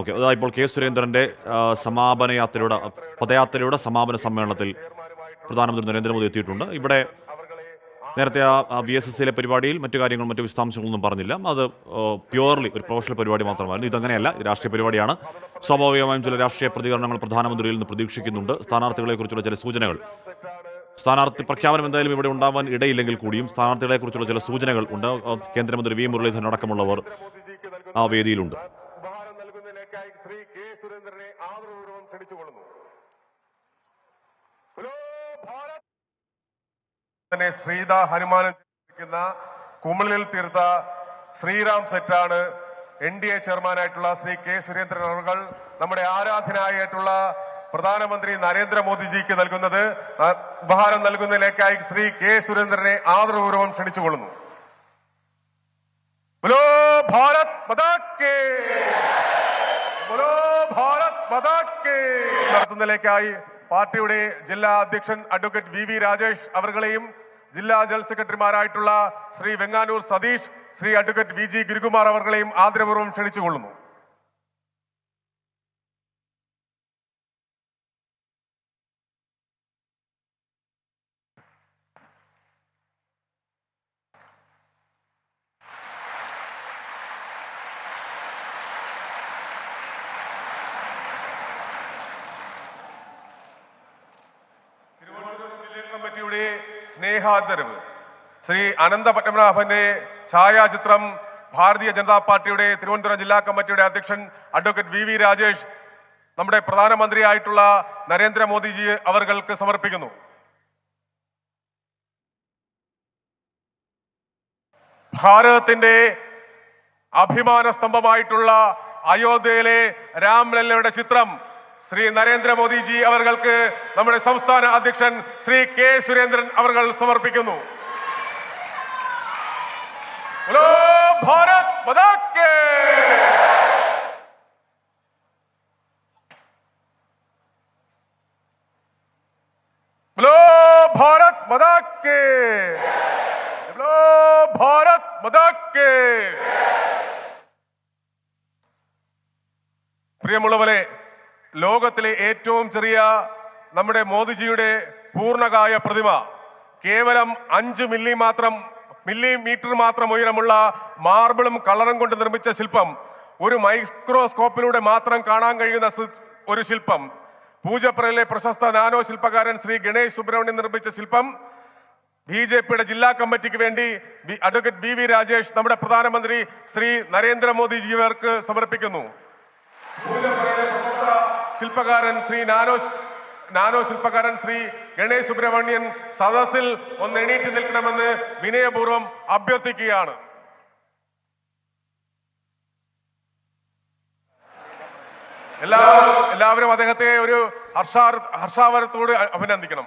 Okay, ഇപ്പോൾ K സുരേന്ദ്രന്റെ സമാപന യാത്രയുടെ പദയാത്രയുടെ സമാപന സമ്മേളനത്തിൽ പ്രധാനമന്ത്രി നരേന്ദ്രമോദി എത്തിയിട്ടുണ്ട്. ഇവിടെ നേരത്തെ VSSലെ പരിപാടിയിൽ മറ്റു കാര്യങ്ങളും മറ്റു വിശദാംശങ്ങളൊന്നും പറഞ്ഞില്ല. അത് പ്യുവർലി ഒരു പ്രൊഫഷണൽ പരിപാടി മാത്രമായിരുന്നു. ഇതങ്ങനെയല്ല, രാഷ്ട്രീയ പരിപാടിയാണ്. സ്വാഭാവികമായും ചില രാഷ്ട്രീയ പ്രതികരണങ്ങൾ പ്രധാനമന്ത്രിയിൽ നിന്ന് പ്രതീക്ഷിക്കുന്നുണ്ട്. സ്ഥാനാർത്ഥികളെക്കുറിച്ചുള്ള ചില സൂചനകൾ, സ്ഥാനാർത്ഥി പ്രഖ്യാപനം എന്തായാലും ഇവിടെ ഉണ്ടാവാൻ ഇടയില്ലെങ്കിൽ കൂടിയും സ്ഥാനാർത്ഥികളെക്കുറിച്ചുള്ള ചില സൂചനകൾ ഉണ്ട്. കേന്ദ്രമന്ത്രി V മുരളീധരൻ അടക്കമുള്ളവർ ആ വേദിയിലുണ്ട്. ശ്രീത ഹനുമാനം കുമിളിൽ തീർത്ത ശ്രീറാം സെറ്റാണ് NDA ചെയർമാനായിട്ടുള്ള ശ്രീ കെ സുരേന്ദ്രൻ അവർ നമ്മുടെ ആരാധനായിട്ടുള്ള പ്രധാനമന്ത്രി നരേന്ദ്രമോദിജിക്ക് നൽകുന്നത്. ഉപഹാരം നൽകുന്നതിലേക്കായി ശ്രീ കെ സുരേന്ദ്രനെ ആദരപൂർവ്വം ക്ഷണിച്ചുകൊള്ളുന്നു. ബോലോ ഭാരത് മാതാ കി ബോലോ ഭാരത് മാതാ കി നടത്തുന്നതിലേക്കായി പാർട്ടിയുടെ ജില്ലാ അധ്യക്ഷൻ അഡ്വക്കേറ്റ് VV രാജേഷ് അവർകളെയും ജില്ലാ ജനറൽ സെക്രട്ടറിമാരായിട്ടുള്ള ശ്രീ വെങ്ങാനൂർ സതീഷ്, ശ്രീ അഡ്വക്കേറ്റ് VG ഗിരികുമാർ അവർകളെയും ആദരപൂർവ്വം ക്ഷണിച്ചുകൊള്ളുന്നു. കമ്മിറ്റിയുടെ സ്നേഹാദരവ് ശ്രീ അനന്ത പത്മനാഭന്റെ ഛായാചിത്രം ഭാരതീയ ജനതാ പാർട്ടിയുടെ തിരുവനന്തപുരം ജില്ലാ കമ്മിറ്റിയുടെ അധ്യക്ഷൻ അഡ്വക്കേറ്റ് VV രാജേഷ് നമ്മുടെ പ്രധാനമന്ത്രിയായിട്ടുള്ള നരേന്ദ്രമോദിജി അവർക്ക് സമർപ്പിക്കുന്നു. ഭാരതത്തിന്റെ അഭിമാന സ്തംഭമായിട്ടുള്ള അയോധ്യയിലെ രാംലല്ലയുടെ ചിത്രം ശ്രീ നരേന്ദ്രമോദിജി അവർക്ക് നമ്മുടെ സംസ്ഥാന അധ്യക്ഷൻ ശ്രീ കെ സുരേന്ദ്രൻ അവർ സമർപ്പിക്കുന്നു. ബോലോ ഭാരത് മാതാ കി ബോലോ ഭാരത് മാതാ കി ബോലോ ഭാരത് മാതാ കി. പ്രിയമുള്ളവരെ, ലോകത്തിലെ ഏറ്റവും ചെറിയ നമ്മുടെ മോദിജിയുടെ പൂർണ്ണകായ പ്രതിമ കേവലം 5 മില്ലിമീറ്റർ മാത്രം ഉയരമുള്ള മാർബിളും കളറും കൊണ്ട് നിർമ്മിച്ച ശില്പം, ഒരു മൈക്രോസ്കോപ്പിലൂടെ മാത്രം കാണാൻ കഴിയുന്ന ഒരു ശില്പം. പൂജപ്പുരയിലെ പ്രശസ്ത നാനോ ശില്പകാരൻ ശ്രീ ഗണേഷ് സുബ്രഹ്മണ്യൻ നിർമ്മിച്ച ശില്പം BJPയുടെ ജില്ലാ കമ്മിറ്റിക്ക് വേണ്ടി അഡ്വക്കേറ്റ് VV രാജേഷ് നമ്മുടെ പ്രധാനമന്ത്രി ശ്രീ നരേന്ദ്രമോദിജി അവർക്ക് സമർപ്പിക്കുന്നു. ശില്പകാരൻ ശ്രീ നാനോ ശില്പകാരൻ ശ്രീ ഗണേഷ് സുബ്രഹ്മണ്യൻ സദസ്സിൽ ഒന്ന് എണീറ്റ് നിൽക്കണമെന്ന് വിനയപൂർവ്വം അഭ്യർത്ഥിക്കുകയാണ്. എല്ലാവരും അദ്ദേഹത്തെ ഒരു ഹർഷാവരത്തോട് അഭിനന്ദിക്കണം.